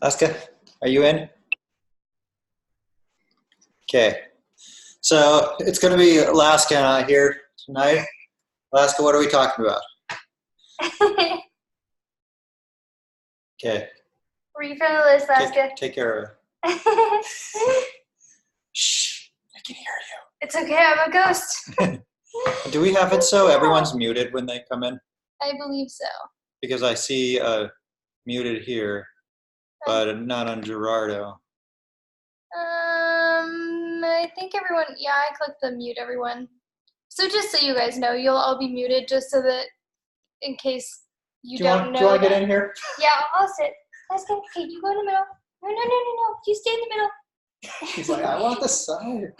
Alaska, are you in? Okay. So it's going to be Alaska and I here tonight. Alaska, what are we talking about? Okay. Read from the list, Alaska. Take care of it. Shh, I can hear It's okay, I'm a ghost. you. Do we have it so everyone's muted when they come in? I believe so. Because I see muted here, but not on Gerardo. I think everyone, yeah, I clicked the mute everyone. So just so you guys know, you'll all be muted just so that in case you don't know. Do you want to get in here? Yeah, I'll sit. Alaska, okay, you go in the middle. No. You stay in the middle. She's like, I want the side.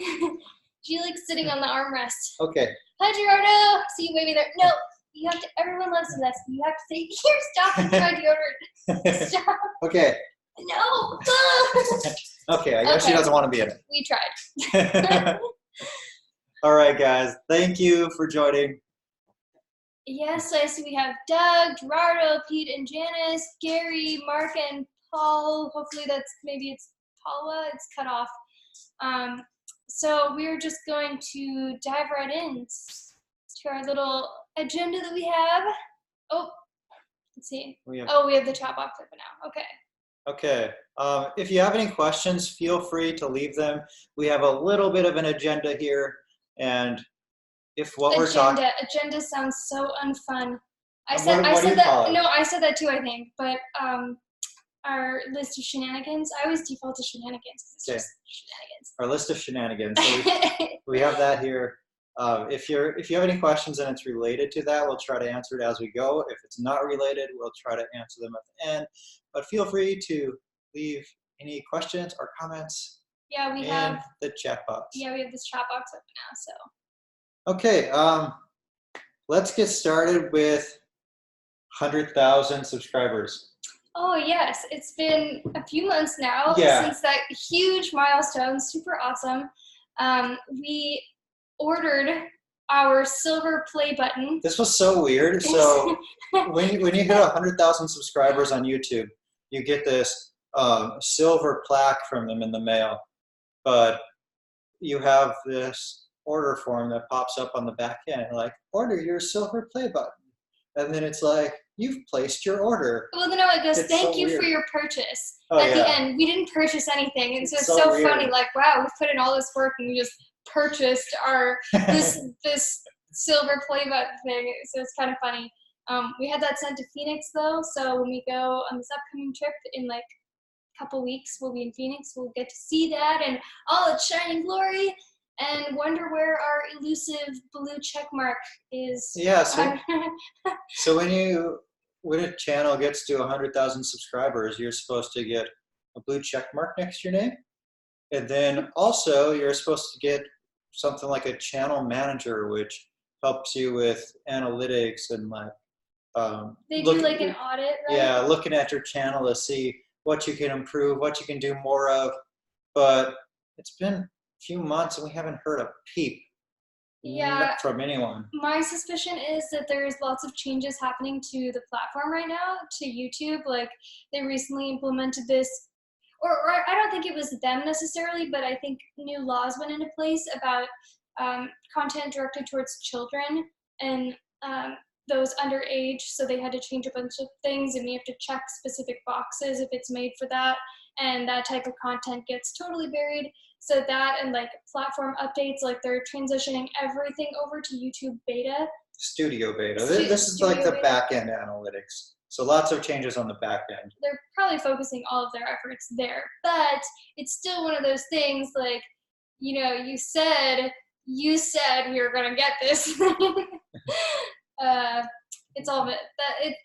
She likes sitting on the armrest. Okay. Hi, Gerardo. See you waving there. No, you have to, everyone loves you, Leslie. You have to say, here, stop and try deodorant. Stop. Okay. No. Okay, I guess she doesn't want to be in it. We tried. All right, guys. Thank you for joining. Yes, I see we have Doug, Gerardo, Pete, and Janice, Gary, Mark, and Paul. Hopefully maybe it's Paula. It's cut off. So we're just going to dive right in to our little agenda that we have. Oh, let's see. We have the chat box open now. Okay. Okay. If you have any questions, feel free to leave them. We have a little bit of an agenda here, and if what we're talking agenda sounds so unfun. I said that too, I think, but our list of shenanigans. I always default to shenanigans because it's just shenanigans. Our list of shenanigans. So we have that here. If you have any questions and it's related to that, we'll try to answer it as we go. If it's not related, we'll try to answer them at the end. But feel free to leave any questions or comments. Yeah, we in have the chat box. Yeah, we have this chat box open now. So. Okay, let's get started with 100,000 subscribers. Oh yes, it's been a few months now since that huge milestone. Super awesome. We ordered our silver play button. This was so weird. So when you hit 100,000 subscribers on YouTube, you get this silver plaque from them in the mail. But you have this order form that pops up on the back end, like, order your silver play button. And then it's like, you've placed your order. Well, no, it goes, thank you for your purchase. At the end, we didn't purchase anything. And so it's so funny, like, wow, we put in all this work and we just purchased this silver play button thing. So it's kind of funny. We had that sent to Phoenix, though. So when we go on this upcoming trip in, like, a couple weeks, we'll be in Phoenix. We'll get to see that and all its shining glory. And wonder where our elusive blue check mark is. Yeah, so when a channel gets to 100,000 subscribers, you're supposed to get a blue check mark next to your name. And then also you're supposed to get something like a channel manager, which helps you with analytics and like they do like an audit, right? Yeah, looking at your channel to see what you can improve, what you can do more of. But it's been few months and we haven't heard a peep from anyone. My suspicion is that there's lots of changes happening to the platform right now, to YouTube. Like they recently implemented this, or I don't think it was them necessarily, but I think new laws went into place about content directed towards children and those underage, so they had to change a bunch of things and we have to check specific boxes if it's made for that, and that type of content gets totally buried. So that and like platform updates, like they're transitioning everything over to YouTube beta. Studio beta. This is like the back end analytics. So lots of changes on the back end. They're probably focusing all of their efforts there, but it's still one of those things like, you know, you said we were gonna get this. It's all of it.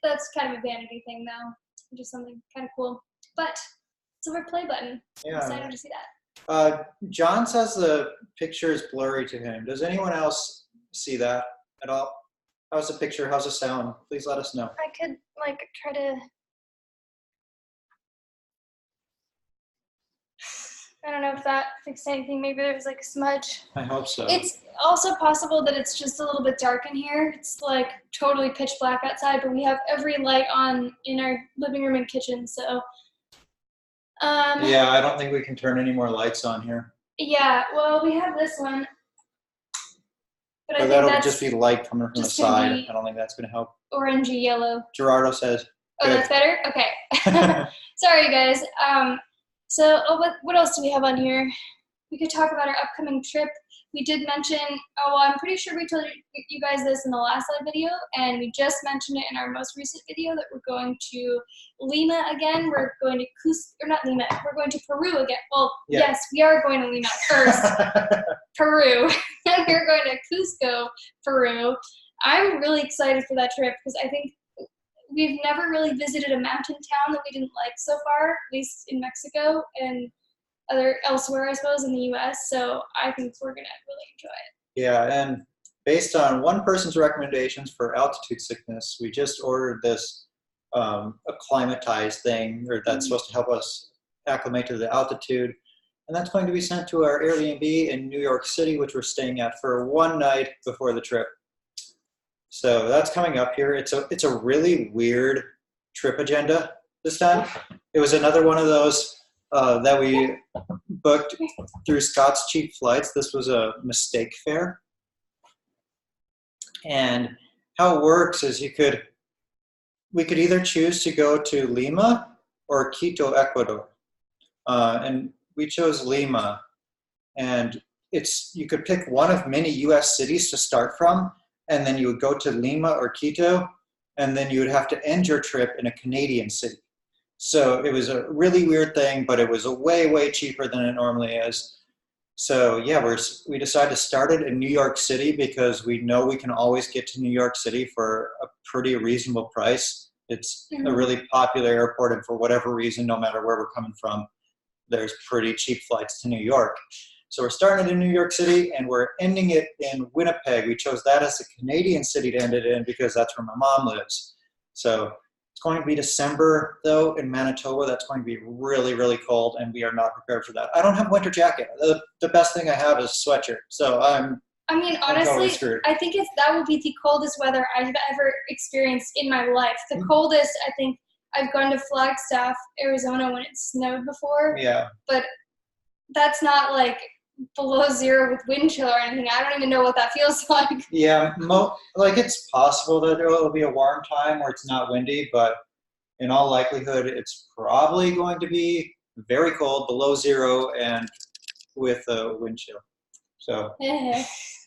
That's kind of a vanity thing though, which is something kind of cool. But silver play button. Yeah. I'm excited to see that. John says the picture is blurry to him. Does anyone else see that at all? How's the picture? How's the sound? Please let us know. I could like try to. I don't know if that fixed anything. Maybe there's like a smudge. I hope so. It's also possible that it's just a little bit dark in here. It's like totally pitch black outside, but we have every light on in our living room and kitchen, so Yeah, I don't think we can turn any more lights on here. Yeah, well, we have this one. But I But think that'll that's just be light coming from the just gonna side. be I don't think that's going to help. orangey yellow. Gerardo says. Oh, Good. that's better? Okay. Sorry, guys. So what else do we have on here? We could talk about our upcoming trip. We did mention, well, I'm pretty sure we told you guys this in the last live video, and we just mentioned it in our most recent video that we're going to Lima again. We're going to or not Lima, we're going to Peru again. Well, Yeah. Yes, we are going to Lima first. Peru. And we're going to Cusco, Peru. I'm really excited for that trip because I think we've never really visited a mountain town that we didn't like so far, at least in Mexico and elsewhere, I suppose, in the U.S. So I think we're gonna really enjoy it. Yeah, and based on one person's recommendations for altitude sickness, we just ordered this acclimatized thing, or that's supposed to help us acclimate to the altitude, and that's going to be sent to our Airbnb in New York City, which we're staying at for one night before the trip. So that's coming up here. It's a really weird trip agenda this time. It was another one of those that we booked through Scott's Cheap Flights. This was a mistake fare. And how it works is we could either choose to go to Lima or Quito, Ecuador. And we chose Lima. And you could pick one of many US cities to start from, and then you would go to Lima or Quito, and then you would have to end your trip in a Canadian city. So it was a really weird thing, but it was way, way cheaper than it normally is. So yeah, we decided to start it in New York City because we know we can always get to New York City for a pretty reasonable price. It's a really popular airport, and for whatever reason, no matter where we're coming from, there's pretty cheap flights to New York. So we're starting it in New York City, and we're ending it in Winnipeg. We chose that as a Canadian city to end it in because that's where my mom lives. So it's going to be December, though, in Manitoba. That's going to be really, really cold, and we are not prepared for that. I don't have a winter jacket. The best thing I have is a sweatshirt. So I mean, honestly, totally I think that will be the coldest weather I've ever experienced in my life. The coldest, I think, I've gone to Flagstaff, Arizona when it snowed before. Yeah. But that's not like below zero with wind chill or anything. I don't even know what that feels like. Yeah, like it's possible that there will be a warm time where it's not windy, but in all likelihood, it's probably going to be very cold, below zero, and with a wind chill. So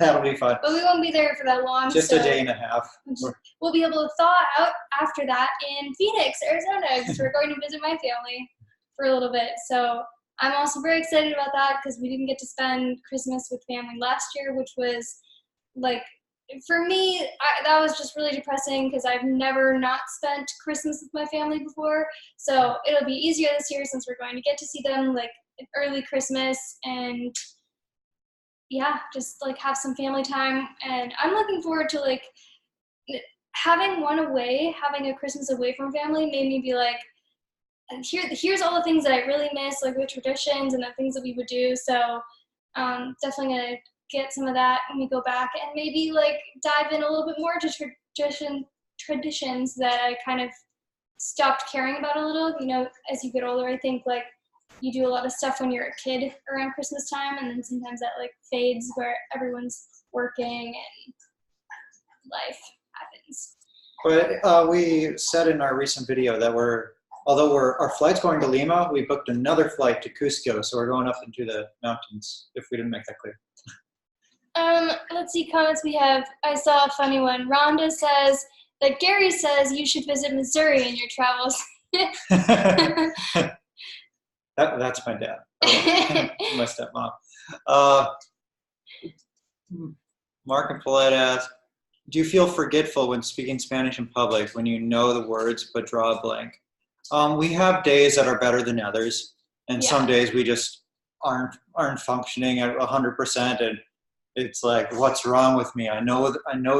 that'll be fun. But we won't be there for that long. Just a day and a half. We'll be able to thaw out after that in Phoenix, Arizona, because we're going to visit my family for a little bit. So I'm also very excited about that because we didn't get to spend Christmas with family last year, which was like, for me, that was just really depressing because I've never not spent Christmas with my family before. So it'll be easier this year since we're going to get to see them like early Christmas and yeah, just like have some family time. And I'm looking forward to like having a Christmas away from family made me be like, here's all the things that I really miss, like the traditions and the things that we would do. So definitely gonna get some of that when we go back and maybe like dive in a little bit more to traditions that I kind of stopped caring about a little. You know, as you get older, I think like you do a lot of stuff when you're a kid around Christmas time, and then sometimes that like fades where everyone's working and life happens. But we said in our recent video that although our flight's going to Lima, we booked another flight to Cusco, so we're going up into the mountains, if we didn't make that clear. Let's see comments we have. I saw a funny one. Rhonda says that Gary says you should visit Missouri in your travels. That's my dad. My stepmom. Mark and Paulette asked, do you feel forgetful when speaking Spanish in public when you know the words but draw a blank? We have days that are better than others, and some days we just aren't functioning at 100%, and it's like, what's wrong with me? I know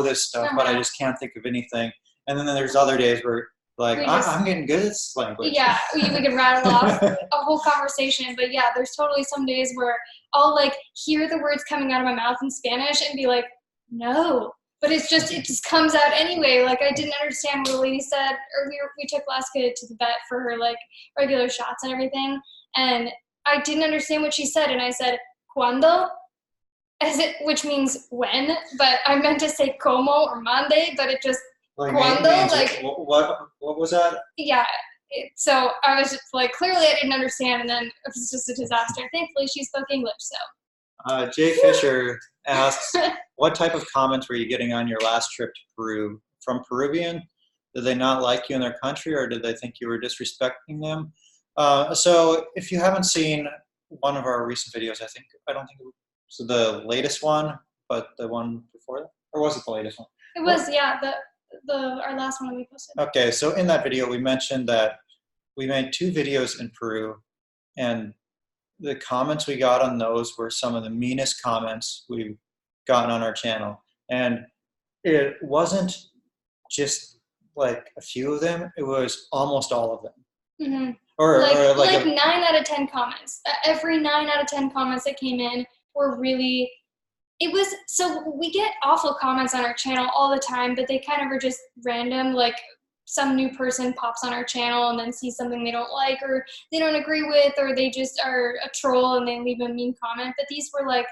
this stuff, but I just can't think of anything. And then there's other days where like I'm getting good at this language. Yeah, we can rattle off a whole conversation, but yeah, there's totally some days where I'll like hear the words coming out of my mouth in Spanish and be like, no, but it just comes out anyway. Like I didn't understand what the lady said, or we took Laska to the vet for her like regular shots and everything, and I didn't understand what she said, and I said "cuándo," which means when, but I meant to say "como" or "mande," but it just Like, "cuándo," like what was that? yeah. So I was just like, clearly I didn't understand, and then it was just a disaster. Thankfully, she spoke English, so. Jay Fisher asks, what type of comments were you getting on your last trip to Peru? From Peruvian? Did they not like you in their country, or did they think you were disrespecting them? So if you haven't seen one of our recent videos, I don't think it was the latest one, but the one before that? Or was it the latest one? It was, yeah, our last one that we posted. Okay, so in that video, we mentioned that we made 2 videos in Peru, and the comments we got on those were some of the meanest comments we've gotten on our channel. And it wasn't just like a few of them, it was almost all of them. Mm-hmm. Or like 9 out of 10 comments. Every 9 out of 10 comments that came in were really, so we get awful comments on our channel all the time, but they kind of are just random, like some new person pops on our channel and then sees something they don't like or they don't agree with, or they just are a troll and they leave a mean comment. But these were like,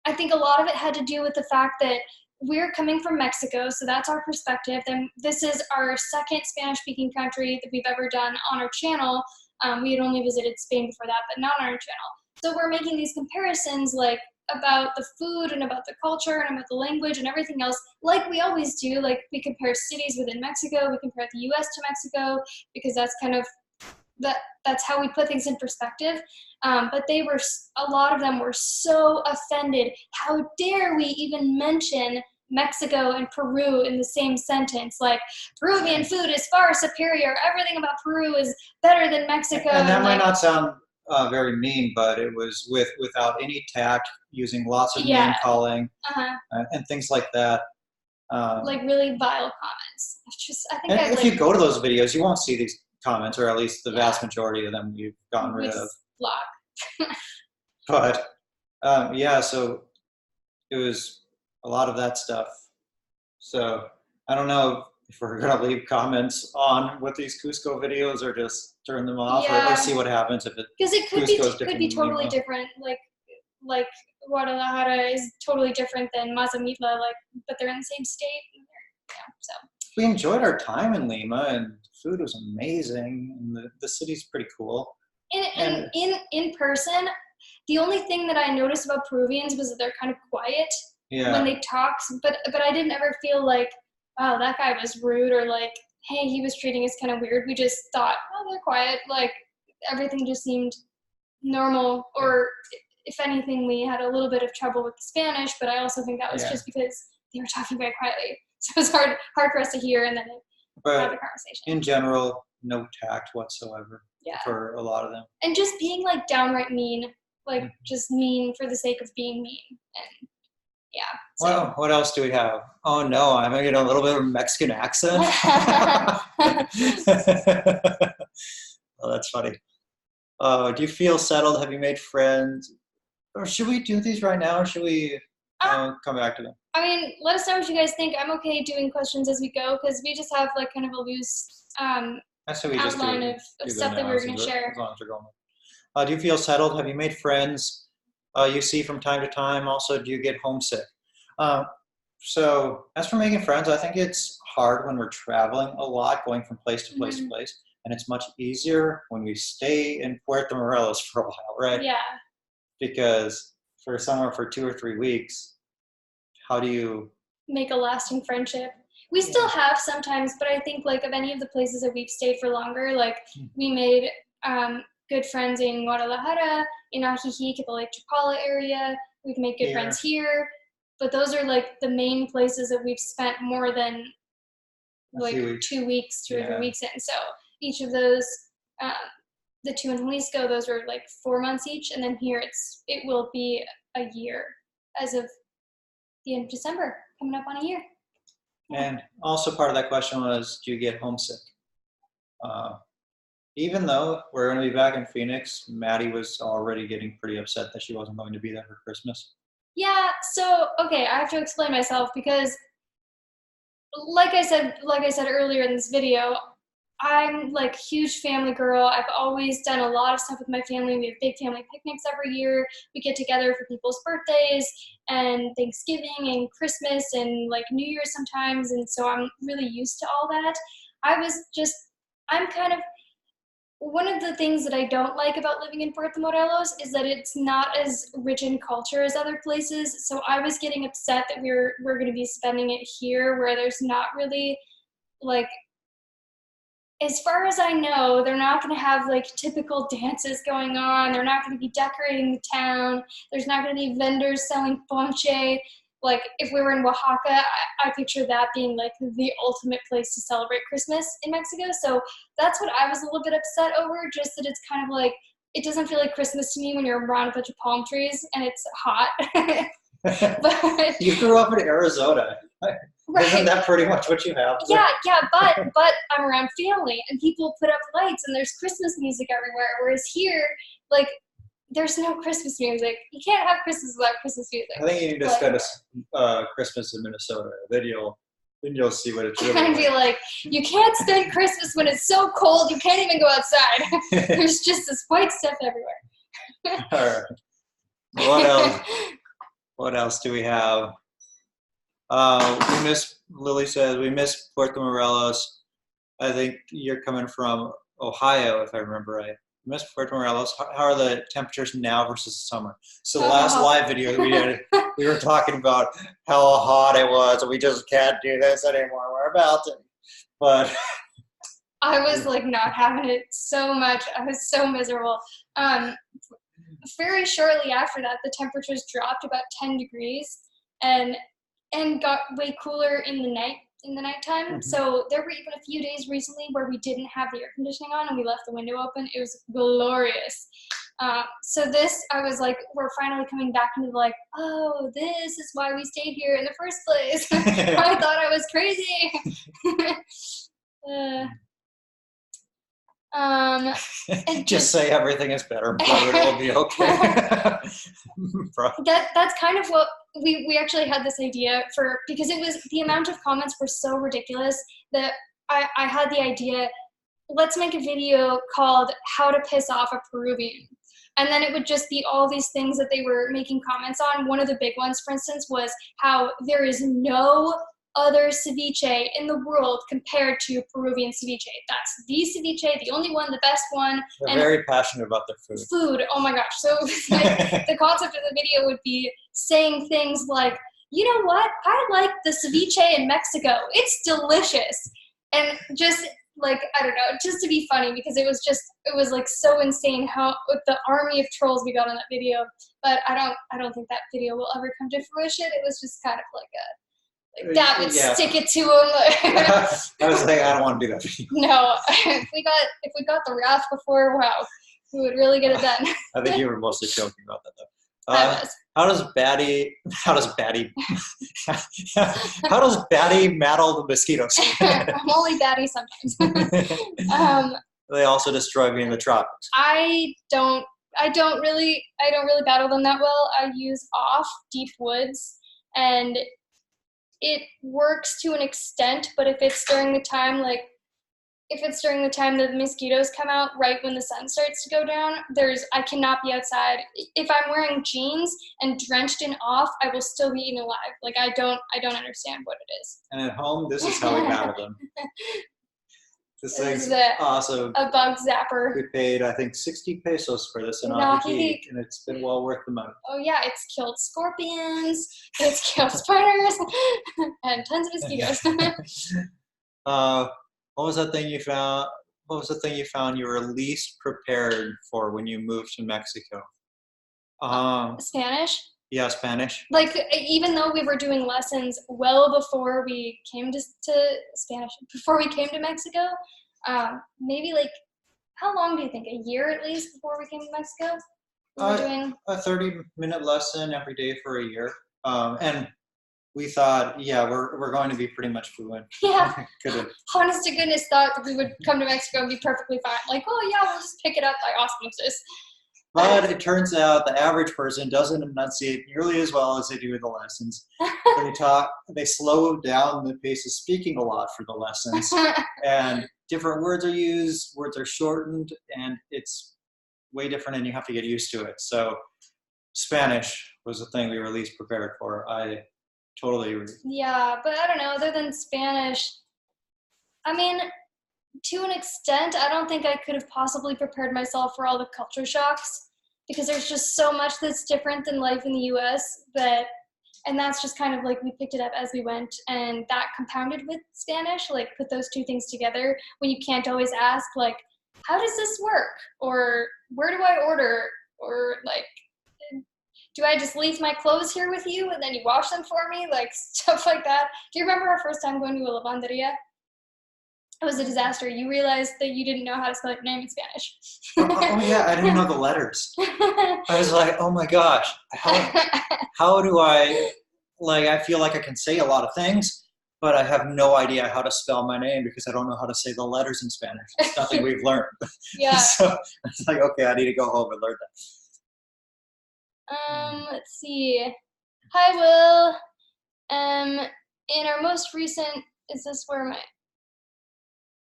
I think a lot of it had to do with the fact that we're coming from Mexico, so that's our perspective. Then this is our second Spanish-speaking country that we've ever done on our channel. We had only visited Spain before that, but not on our channel. So we're making these comparisons like about the food and about the culture and about the language and everything else, like we always do. Like we compare cities within Mexico, we compare the US to Mexico, because that's kind of, that's how we put things in perspective. But a lot of them were so offended. How dare we even mention Mexico and Peru in the same sentence? Like, Peruvian food is far superior. Everything about Peru is better than Mexico. And that might not sound very mean, but it was without any tact, using lots of name calling and things like that. Like really vile comments. I think if you go to those videos, you won't see these comments, or at least the vast majority of them you've gotten rid of. Block. But yeah, so it was a lot of that stuff. So I don't know if we're gonna leave comments on with these Cusco videos or just turn them off, or see what happens if it. Because it could be totally different. Like Guadalajara is totally different than Mazamitla, but they're in the same state. So we enjoyed our time in Lima, and the food was amazing, and the city's pretty cool. And in person, the only thing that I noticed about Peruvians was that they're kind of quiet when they talk. But I didn't ever feel like, wow, that guy was rude, or like, hey, he was treating us kind of weird. We just thought, oh, they're quiet. Like everything just seemed normal. Or if anything, we had a little bit of trouble with the Spanish, but I also think that was just because they were talking very quietly. So it was hard for us to hear and then have the conversation. In general, no tact whatsoever for a lot of them. And just being like downright mean, like just mean for the sake of being mean. And so. Well, what else do we have? Oh no, I'm getting a little bit of a Mexican accent. Oh, that's funny. Do you feel settled? Have you made friends? Or should we do these right now, or should we come back to them? I mean, let us know what you guys think. I'm okay doing questions as we go, because we just have like kind of a loose outline of stuff that we're going to share. As long as we're going. Do you feel settled? Have you made friends you see from time to time? Also, do you get homesick? So as for making friends, I think it's hard when we're traveling a lot, going from place to place to place. And it's much easier when we stay in Puerto Morelos for a while, right? Yeah. Because for somewhere for 2 or 3 weeks, how do you make a lasting friendship? We still have sometimes, but I think like of any of the places that we've stayed for longer, like we made good friends in Guadalajara, in Ajijic, the Lake Chapala area. We've made good friends here, but those are like the main places that we've spent more than like 2 weeks, 2 or 3 weeks in. So each of those, the 2 in Jalisco, those were like 4 months each, and then here it will be a year as of the end of December, coming up on a year. And also part of that question was, do you get homesick? Even though we're going to be back in Phoenix, Maddie was already getting pretty upset that she wasn't going to be there for Christmas. Yeah, so, okay, I have to explain myself, because like I said earlier in this video, I'm like a huge family girl. I've always done a lot of stuff with my family. We have big family picnics every year. We get together for people's birthdays and Thanksgiving and Christmas and like New Year's sometimes. And so I'm really used to all that. I'm kind of, one of the things that I don't like about living in Puerto Morelos is that it's not as rich in culture as other places. So I was getting upset that we're going to be spending it here where there's not really like, as far as I know, they're not going to have like typical dances going on. They're not going to be decorating the town. There's not going to be vendors selling ponche. Like if we were in Oaxaca, I picture that being like the ultimate place to celebrate Christmas in Mexico. So that's what I was a little bit upset over, just that it's kind of like, it doesn't feel like Christmas to me when you're around a bunch of palm trees and it's hot. But you grew up in Arizona. right. Isn't that pretty much what you have? Yeah, but I'm around family and people put up lights and there's Christmas music everywhere. Whereas here, like, there's no Christmas music. You can't have Christmas without Christmas music. I think you need to spend Christmas in Minnesota. Then you'll see what it's really I'd be like, you can't spend Christmas when it's so cold you can't even go outside. There's just this white stuff everywhere. All right. What else? What else do we have? Lily says, we miss Puerto Morelos. I think you're coming from Ohio, if I remember right. We miss Puerto Morelos. How are the temperatures now versus summer? So the last live video that we did, we were talking about how hot it was, and we just can't do this anymore. We're melting. But I was like not having it so much. I was so miserable. Very shortly after that, the temperatures dropped about 10 degrees and got way cooler in the nighttime. Mm-hmm. So there were even a few days recently where we didn't have the air conditioning on and we left the window open. It was glorious. So this, I was like, we're finally coming back into like, oh, this is why we stayed here in the first place. I thought I was crazy. Just say everything is better, brother. It'll be okay. That's kind of what we actually had this idea for, because it was, the amount of comments were so ridiculous that I had the idea, let's make a video called How to Piss Off a Peruvian. And then it would just be all these things that they were making comments on. One of the big ones, for instance, was how there is no other ceviche in the world compared to Peruvian ceviche. That's the ceviche, the only one, the best one. They're very passionate about their food. Food, oh my gosh. So like, the concept of the video would be saying things like, you know what? I like the ceviche in Mexico. It's delicious. And just like, I don't know, just to be funny, because it was like so insane how with the army of trolls we got on that video. But I don't think that video will ever come to fruition. It was just kind of like that would stick it to him. I was like, I don't want to do that. No, if we got the wrath before, wow, we would really get it done. I think you were mostly joking about that, though. I was. How does Batty maddle the mosquitoes? I'm only batty sometimes. They also destroy me in the tropics. I don't really battle them that well. I use off deep woods, and it works to an extent, but if it's during the time that the mosquitoes come out right when the sun starts to go down, I cannot be outside. If I'm wearing jeans and drenched in off, I will still be eaten alive. Like I don't understand what it is. And at home, this is how we battle them. This thing's awesome. A bug zapper. We paid, I think, 60 pesos for this in Najijic, and it's been well worth the money. Oh yeah, it's killed scorpions, it's killed spiders, and tons of mosquitoes. What was that thing you found? What was the thing you found you were least prepared for when you moved to Mexico? Spanish. Yeah, Spanish. Like, even though we were doing lessons well before we came to Mexico, maybe like, how long do you think? A year at least before we came to Mexico? We were doing a 30-minute lesson every day for a year. And we thought, yeah, we're going to be pretty much fluent. Yeah. Honest to goodness, thought that we would come to Mexico and be perfectly fine. Like, oh yeah, we'll just pick it up by osmosis. But it turns out the average person doesn't enunciate nearly as well as they do in the lessons. They slow down the pace of speaking a lot for the lessons, and different words are used, words are shortened, and it's way different, and you have to get used to it. So Spanish was the thing we were least prepared for. I totally agree. Yeah, but I don't know, other than Spanish, I mean, to an extent, I don't think I could have possibly prepared myself for all the culture shocks, because there's just so much that's different than life in the US and that's just kind of like we picked it up as we went, and that compounded with Spanish, like put those two things together when you can't always ask, like, how does this work? Or where do I order? Or like, do I just leave my clothes here with you and then you wash them for me? Like stuff like that. Do you remember our first time going to a lavanderia? It was a disaster. You realized that you didn't know how to spell your name in Spanish. Oh yeah, I didn't know the letters. I was like, oh my gosh, how do I, like, I feel like I can say a lot of things, but I have no idea how to spell my name because I don't know how to say the letters in Spanish. It's nothing we've learned. Yeah. So it's like, okay, I need to go home and learn that. Let's see. Hi, Will. In our most recent, is this where am I?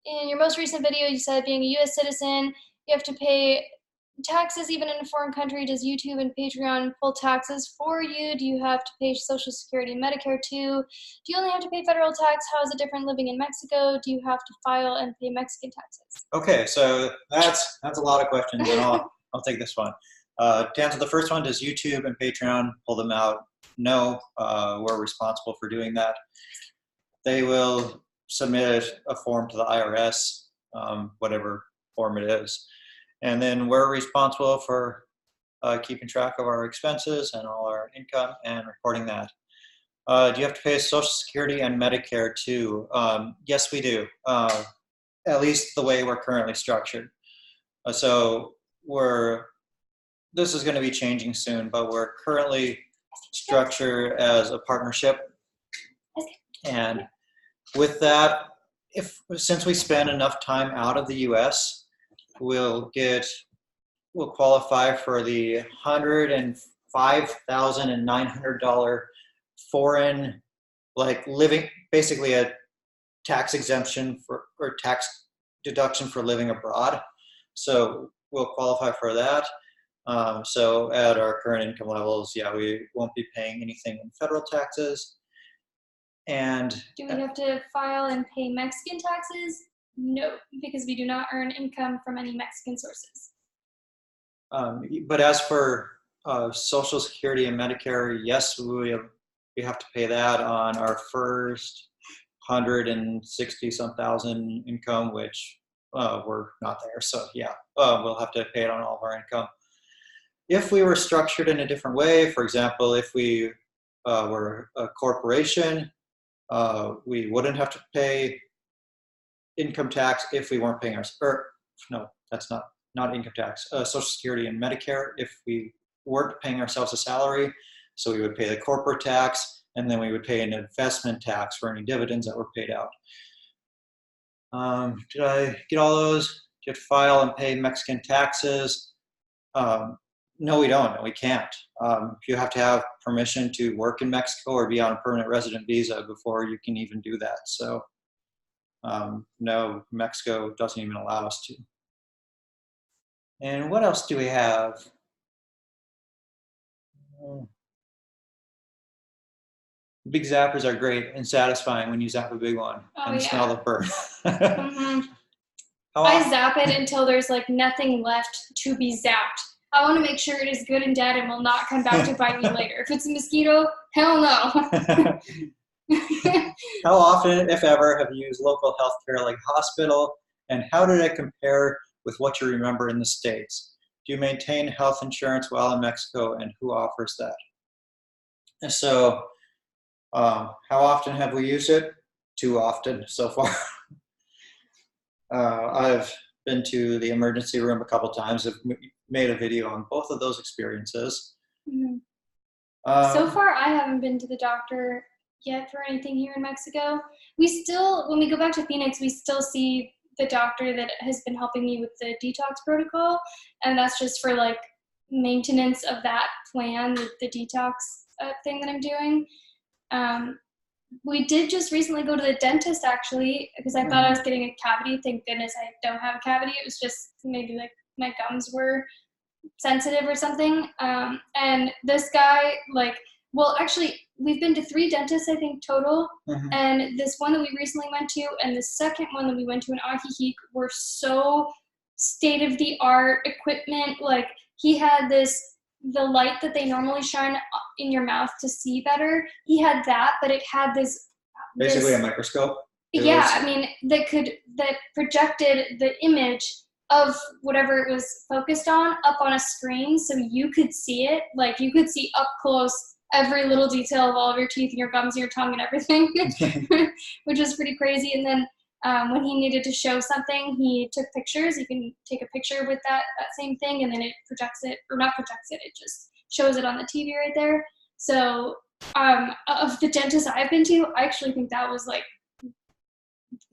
In your most recent video, you said being a U.S. citizen, you have to pay taxes even in a foreign country. Does YouTube and Patreon pull taxes for you? Do you have to pay Social Security and Medicare too? Do you only have to pay federal tax? How is it different living in Mexico? Do you have to file and pay Mexican taxes? Okay, so that's a lot of questions, and I'll take this one. To answer the first one, does YouTube and Patreon pull them out? No, we're responsible for doing that. They will submit a form to the IRS, whatever form it is. And then we're responsible for keeping track of our expenses and all our income and reporting that. Do you have to pay Social Security and Medicare too? Yes, we do, at least the way we're currently structured. So this is going to be changing soon, but we're currently structured as a partnership. And with that, since we spend enough time out of the U.S., we'll qualify for the $105,900 foreign, like living, basically a tax exemption or tax deduction for living abroad. So we'll qualify for that. So at our current income levels, yeah, we won't be paying anything in federal taxes. And do we have to file and pay Mexican taxes? No, because we do not earn income from any Mexican sources. But as for Social Security and Medicare, yes, we have to pay that on our first 160-some thousand income, which we're not there. So yeah, we'll have to pay it on all of our income. If we were structured in a different way, for example, if we were a corporation, we wouldn't have to pay income tax if we weren't paying no, that's not income tax, Social Security and Medicare if we weren't paying ourselves a salary. So we would pay the corporate tax, and then we would pay an investment tax for any dividends that were paid out. Did I get all those? Do you have to file and pay Mexican taxes? No, we don't. No, we can't. You have to have permission to work in Mexico or be on a permanent resident visa before you can even do that. So no, Mexico doesn't even allow us to. And what else do we have? Big zappers are great and satisfying when you zap a big one and smell the burn. Mm-hmm. I zap it until there's like nothing left to be zapped. I want to make sure it is good and dead and will not come back to bite me later. If it's a mosquito, hell no. How often, if ever, have you used local healthcare like hospital, and how did it compare with what you remember in the States? Do you maintain health insurance while in Mexico, and who offers that? And so, how often have we used it? Too often so far. I've been to the emergency room a couple times. I've made a video on both of those experiences. Mm-hmm. So far, I haven't been to the doctor yet for anything here in Mexico. We still, when we go back to Phoenix, we still see the doctor that has been helping me with the detox protocol, and that's just for like maintenance of that plan, the detox thing that I'm doing. We did just recently go to the dentist, actually, because I thought I was getting a cavity. Thank goodness I don't have a cavity. It was just maybe like my gums were sensitive or something. And this guy, like, well, actually, we've been to 3 dentists, I think, total. And this one that we recently went to and the second one that we went to in Ajijic were so state-of-the-art equipment. Like, he had the light that they normally shine in your mouth to see better. He had that, but it had basically a microscope. I mean, that projected the image of whatever it was focused on up on a screen, so you could see it. Like, you could see up close every little detail of all of your teeth and your gums and your tongue and everything, which was pretty crazy. And then when he needed to show something, he took pictures. You can take a picture with that same thing, and then it projects it, or not projects it, it just shows it on the TV right there. So of the dentists I've been to, I actually think that was like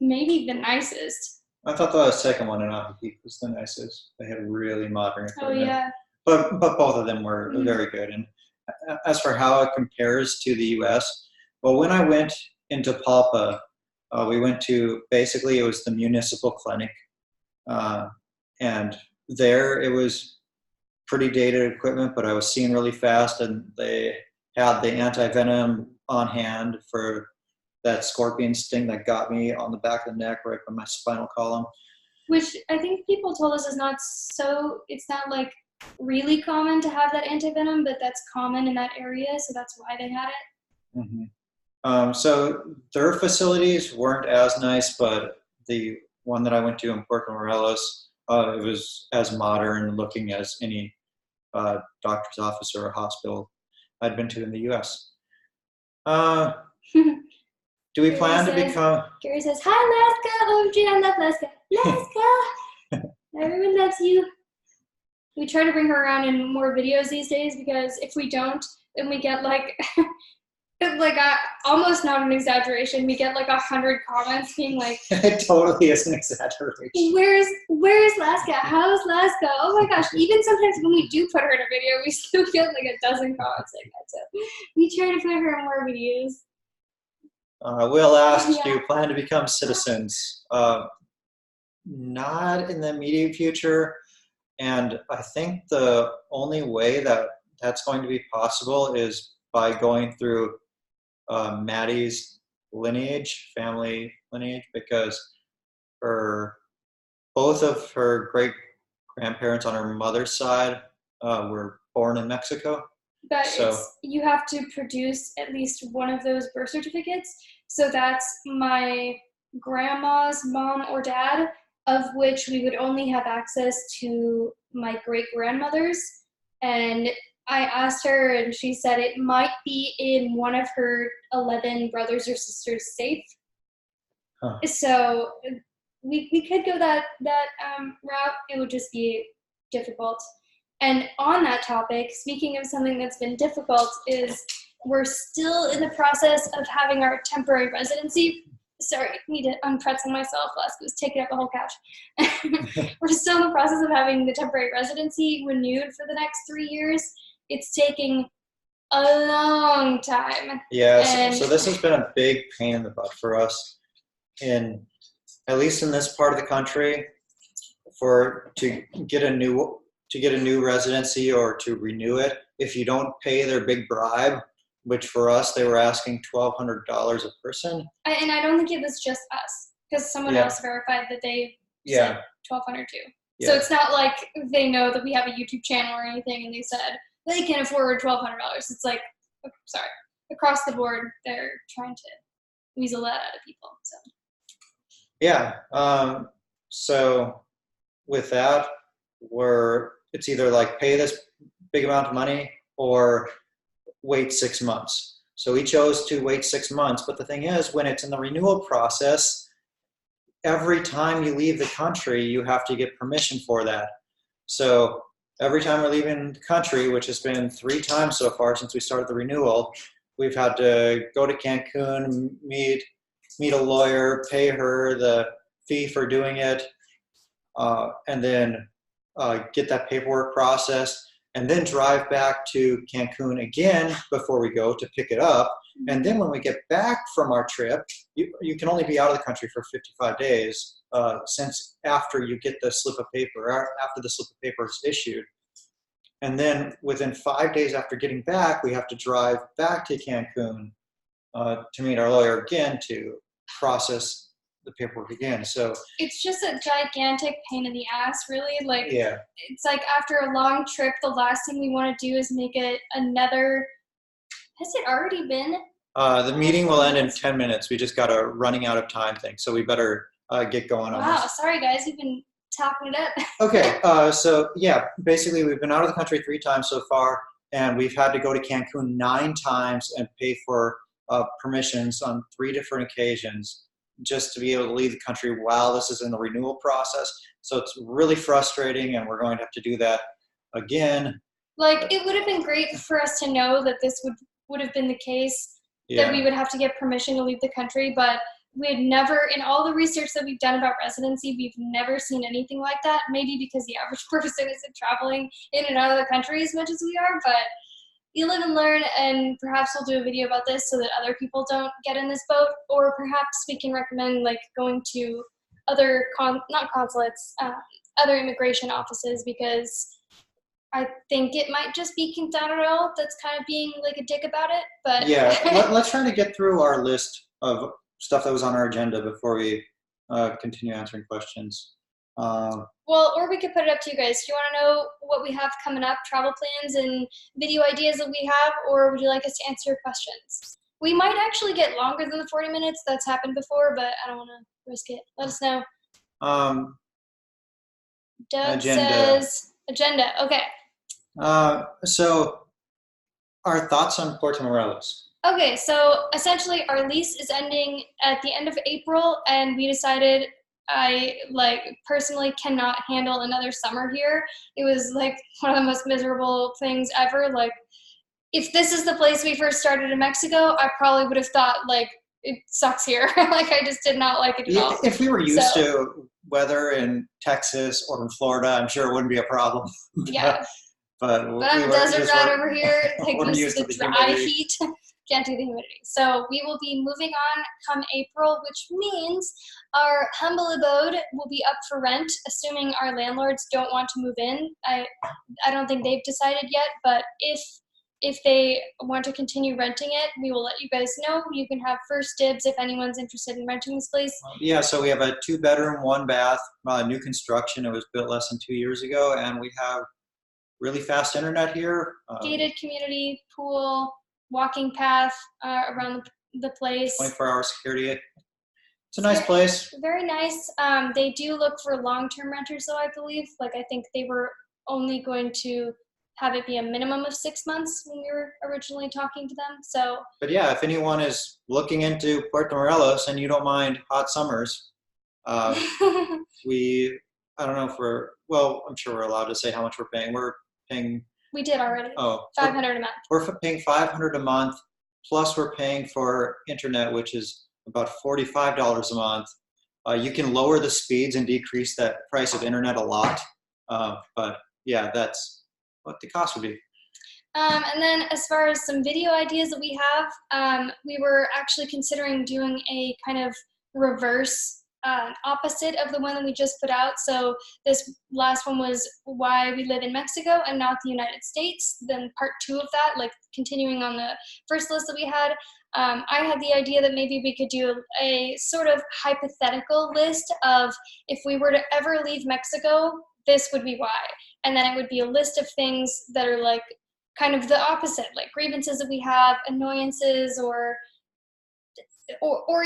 maybe the nicest. I thought the second one in Ajijic was the nicest. They had really modern equipment. Oh yeah. But both of them were very good. And as for how it compares to the U.S., well, when I went into Palpa, we went to, basically it was the municipal clinic. And there it was pretty dated equipment, but I was seeing really fast, and they had the anti-venom on hand for that scorpion sting that got me on the back of the neck, right by my spinal column. Which I think people told us is not so, it's not like really common to have that anti-venom, but that's common in that area, so that's why they had it. So their facilities weren't as nice, but the one that I went to in Puerto Morelos, it was as modern looking as any doctor's office or a hospital I'd been to in the U.S. Do we plan to become... Gary says, "Hi, Laska! OMG, I love Laska! Laska! Everyone loves you." We try to bring her around in more videos these days, because if we don't, then we get like, almost not an exaggeration, we get like 100 comments being like, it totally is an exaggeration. Where's Laska? How's Laska? Oh my gosh. Even sometimes when we do put her in a video, we still get like a dozen comments like that. So we try to put her in more videos. Will asked, do you plan to become citizens? Not in the immediate future. And I think the only way that that's going to be possible is by going through Maddie's lineage, family lineage, because both of her great grandparents on her mother's side were born in Mexico. But you have to produce at least one of those birth certificates. So that's my grandma's mom or dad, of which we would only have access to my great-grandmother's. And I asked her, and she said it might be in one of her 11 brothers or sisters' safe. So we could go that route. It would just be difficult. And on that topic, speaking of something that's been difficult, is we're still in the process of having our temporary residency. Sorry, need to unpretzel myself. Laska was taking up the whole couch. We're still in the process of having the temporary residency renewed for the next 3 years. It's taking a long time. Yeah, so this has been a big pain in the butt for us, at least in this part of the country, to get a new residency or to renew it. If you don't pay their big bribe, which for us, they were asking $1,200 a person. And I don't think it was just us, because someone else verified that they said $1,200 too. Yeah. So it's not like they know that we have a YouTube channel or anything and they said they can afford $1,200. It's like, sorry, across the board, they're trying to weasel that out of people. So. Yeah. So with that, it's either like pay this big amount of money or wait 6 months. So we chose to wait 6 months. But the thing is, when it's in the renewal process, every time you leave the country, you have to get permission for that. So every time we're leaving the country, which has been 3 times so far since we started the renewal, we've had to go to Cancun, meet a lawyer, pay her the fee for doing it, and then get that paperwork processed. and then drive back to Cancun again before we go to pick it up. And then when we get back from our trip, you can only be out of the country for 55 days since after you get the slip of paper, or after the slip of paper is issued. And then within 5 days after getting back, we have to drive back to Cancun to meet our lawyer again to process the paperwork again. So it's just a gigantic pain in the ass, really. Like, yeah, it's like after a long trip, the last thing we want to do is make it another. Has it already been? the meeting will end in 10 minutes. We just got a running out of time thing, so we better get going on Wow, this. sorry guys, you've been talking it up. Okay, so yeah, basically we've been out of the country 3 times so far, and we've had to go to Cancun 9 times and pay for permissions on 3 different occasions just to be able to leave the country while this is in the renewal process. So it's really frustrating, and we're going to have to do that again. Like, it would have been great for us to know that this would have been the case, that we would have to get permission to leave the country, but we had never, in all the research that we've done about residency, we've never seen anything like that. Maybe because the average person isn't traveling in and out of the country as much as we are, but you live and learn, and perhaps we'll do a video about this so that other people don't get in this boat, or perhaps we can recommend like going to other, not consulates, other immigration offices, because I think it might just be Quintana Roo that's kind of being like a dick about it, but yeah, let's try to get through our list of stuff that was on our agenda before we continue answering questions. Well, or we could put it up to you guys. Do you want to know what we have coming up, travel plans and video ideas that we have, or would you like us to answer your questions? We might actually get longer than the 40 minutes. That's happened before, but I don't want to risk it. Let us know. Doug says agenda. Okay. So our thoughts on Puerto Morelos. Okay, so essentially our lease is ending at the end of April, and we decided I personally cannot handle another summer here. It was like one of the most miserable things ever. Like, if this is the place we first started in Mexico, I probably would have thought like it sucks here. Like, I just did not like it at all. If we were used to weather in Texas or in Florida, I'm sure it wouldn't be a problem. Yeah. but I'm a desert rat over here. Like, we're used to the dry heat. Can't do the humidity. So we will be moving on come April, which means our humble abode will be up for rent, assuming our landlords don't want to move in. I don't think they've decided yet, but if they want to continue renting it, we will let you guys know. You can have first dibs if anyone's interested in renting this place. Yeah, so we have a 2-bedroom, 1-bath, new construction. It was built less than 2 years ago, and we have really fast internet here. Gated community, pool, walking path around the place. 24-hour security. It's a nice place. Very nice. They do look for long-term renters, though, I believe. Like, I think they were only going to have it be a minimum of 6 months when we were originally talking to them. So. But yeah, if anyone is looking into Puerto Morelos and you don't mind hot summers, I don't know if I'm sure we're allowed to say how much we're paying. We're paying. We did already. Oh, $500 a month. We're paying $500 a month, plus we're paying for internet, which is about $45 a month. You can lower the speeds and decrease that price of internet a lot, but yeah, that's what the cost would be. And then as far as some video ideas that we have, we were actually considering doing a kind of reverse opposite of the one that we just put out. So this last one was why we live in Mexico and not the United States. Then part 2 of that, like continuing on the first list that we had, I had the idea that maybe we could do a sort of hypothetical list of if we were to ever leave Mexico, this would be why. And then it would be a list of things that are like kind of the opposite, like grievances that we have, annoyances, or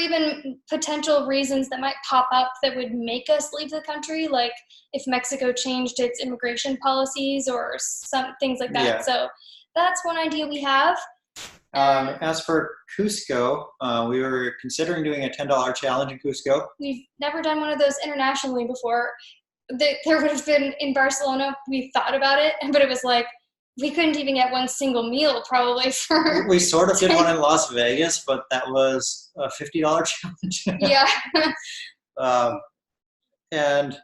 even potential reasons that might pop up that would make us leave the country, like if Mexico changed its immigration policies or some things like that. Yeah. So that's one idea we have. As for Cusco, we were considering doing a $10 challenge in Cusco. We've never done one of those internationally before. There would have been in Barcelona, we thought about it, but it was like, we couldn't even get one single meal probably for. We sort of did one in Las Vegas, but that was a $50 challenge. Yeah. And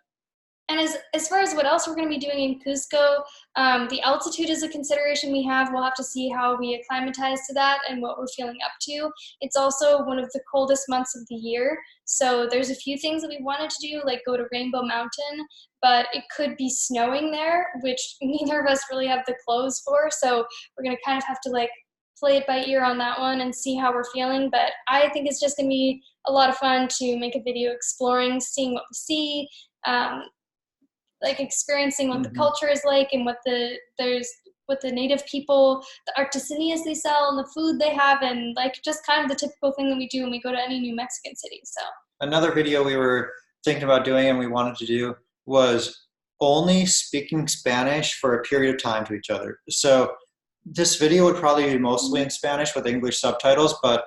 And as far as what else we're going to be doing in Cusco, the altitude is a consideration we have. We'll have to see how we acclimatize to that and what we're feeling up to. It's also one of the coldest months of the year, so there's a few things that we wanted to do, like go to Rainbow Mountain, but it could be snowing there, which neither of us really have the clothes for, so we're going to kind of have to like play it by ear on that one and see how we're feeling. But I think it's just going to be a lot of fun to make a video exploring, seeing what we see, like experiencing what the culture is like and what the native people, the artesanias they sell and the food they have, and like just kind of the typical thing that we do when we go to any new Mexican city. So another video we were thinking about doing and we wanted to do was only speaking Spanish for a period of time to each other. So this video would probably be mostly in Spanish with English subtitles, but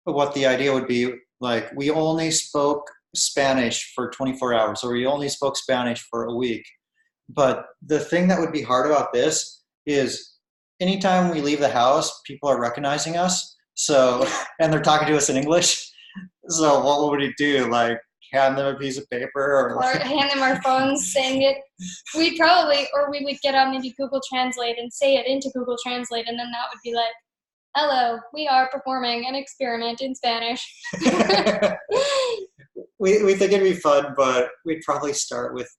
what the idea would be, like, we only spoke Spanish for 24 hours, or we only spoke Spanish for a week. But the thing that would be hard about this is anytime we leave the house, people are recognizing us. So, and they're talking to us in English. So what would we do? Like, hand them a piece of paper or hand them our phones saying it? We would get on maybe Google Translate and say it into Google Translate, and then that would be like, hello, we are performing an experiment in Spanish. we think it'd be fun, but we'd probably start with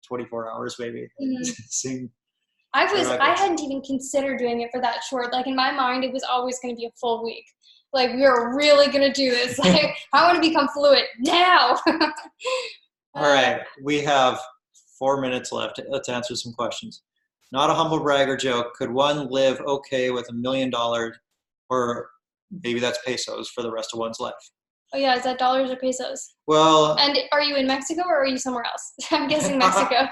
24 hours maybe. Mm-hmm. I hadn't even considered doing it for that short. Like in my mind, it was always going to be a full week. Like, we are really going to do this. Like, I want to become fluent now. All right, we have 4 minutes left. Let's answer some questions. Not a humble brag or joke. Could one live okay with $1 million, or maybe that's pesos, for the rest of one's life? Oh yeah, is that dollars or pesos? Well, and are you in Mexico or are you somewhere else? I'm guessing Mexico.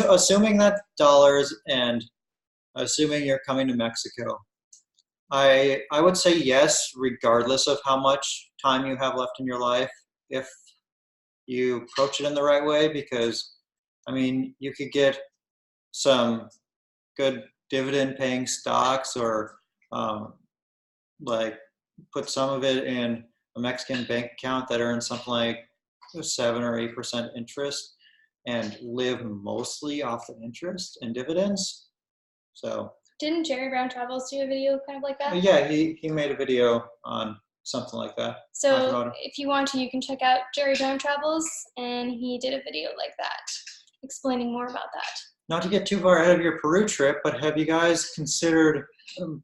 Assuming that dollars, and assuming you're coming to Mexico, I would say yes, regardless of how much time you have left in your life, if you approach it in the right way, because, I mean, you could get some good dividend paying stocks, or like put some of it in a Mexican bank account that earns something like 7 or 8% interest and live mostly off the interest and dividends. So didn't Jerry Brown Travels do a video kind of like that? Yeah, he made a video on something like that. So if you want to, you can check out Jerry Brown Travels, and he did a video like that, explaining more about that. Not to get too far ahead of your Peru trip, but have you guys considered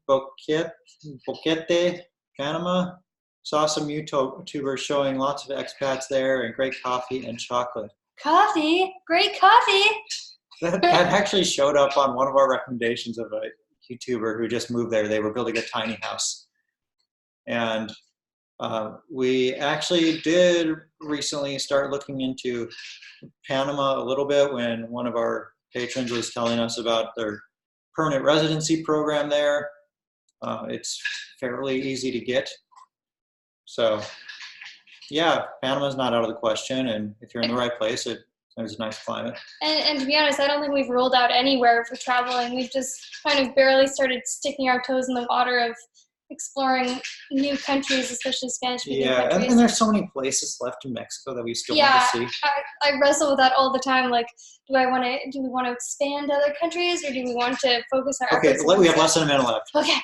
Boquete, Panama? Saw some YouTubers showing lots of expats there, and great coffee and chocolate. Coffee? Great coffee! That actually showed up on one of our recommendations of a YouTuber who just moved there. They were building a tiny house. And we actually did recently start looking into Panama a little bit when one of our patrons was telling us about their permanent residency program there. It's fairly easy to get. So yeah, Panama's not out of the question, and if you're in the right place, there's a nice climate. And to be honest, I don't think we've ruled out anywhere for traveling. We've just kind of barely started sticking our toes in the water of exploring new countries, especially Spanish-speaking countries. Yeah, and there's so many places left in Mexico that we still want to see. I wrestle with that all the time. Like, do we want to expand to other countries, or do we want to focus our efforts? Okay, we have less than a minute left. Okay.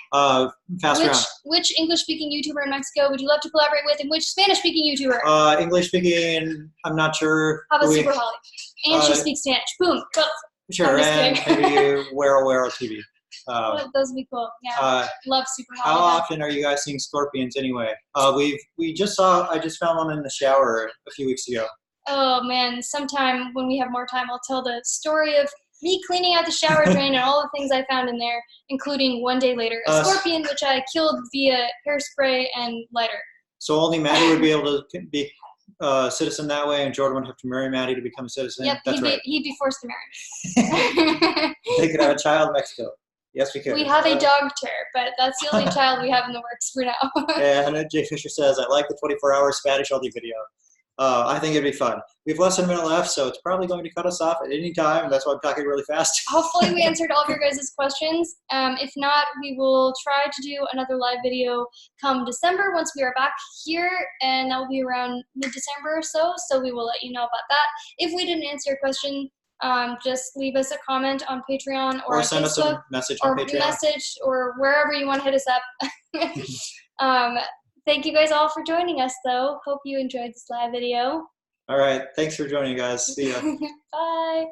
Fast round. Which English-speaking YouTuber in Mexico would you love to collaborate with, and which Spanish-speaking YouTuber? English-speaking, I'm not sure. How about Super Holly? And she speaks Spanish. Boom. Go. Sure, and maybe Wero TV. Those would be cool. Yeah, love Super Holly. How often are you guys seeing scorpions anyway? I just found one in the shower a few weeks ago. Oh man, sometime when we have more time, I'll tell the story of me cleaning out the shower drain and all the things I found in there, including one day later, a scorpion which I killed via hairspray and lighter. So only Maddie would be able to be a citizen that way, and Jordan would have to marry Maddie to become a citizen? Yep, That's right. He'd be forced to marry. They could have a child in Mexico. Yes, we could. We have a dog chair, but that's the only child we have in the works for now. And Jay Fisher says, I like the 24-hour Spanish only video. I think it'd be fun. We have less than a minute left, so it's probably going to cut us off at any time. That's why I'm talking really fast. Hopefully we answered all of your guys' questions. If not, we will try to do another live video come December once we are back here, and that will be around mid-December or so, so we will let you know about that. If we didn't answer your question, just leave us a comment on Patreon or on send Facebook, us a message on or Patreon. message, or wherever you want to hit us up. Thank you guys all for joining us, though. Hope you enjoyed this live video. All right. Thanks for joining, guys. See ya. Bye.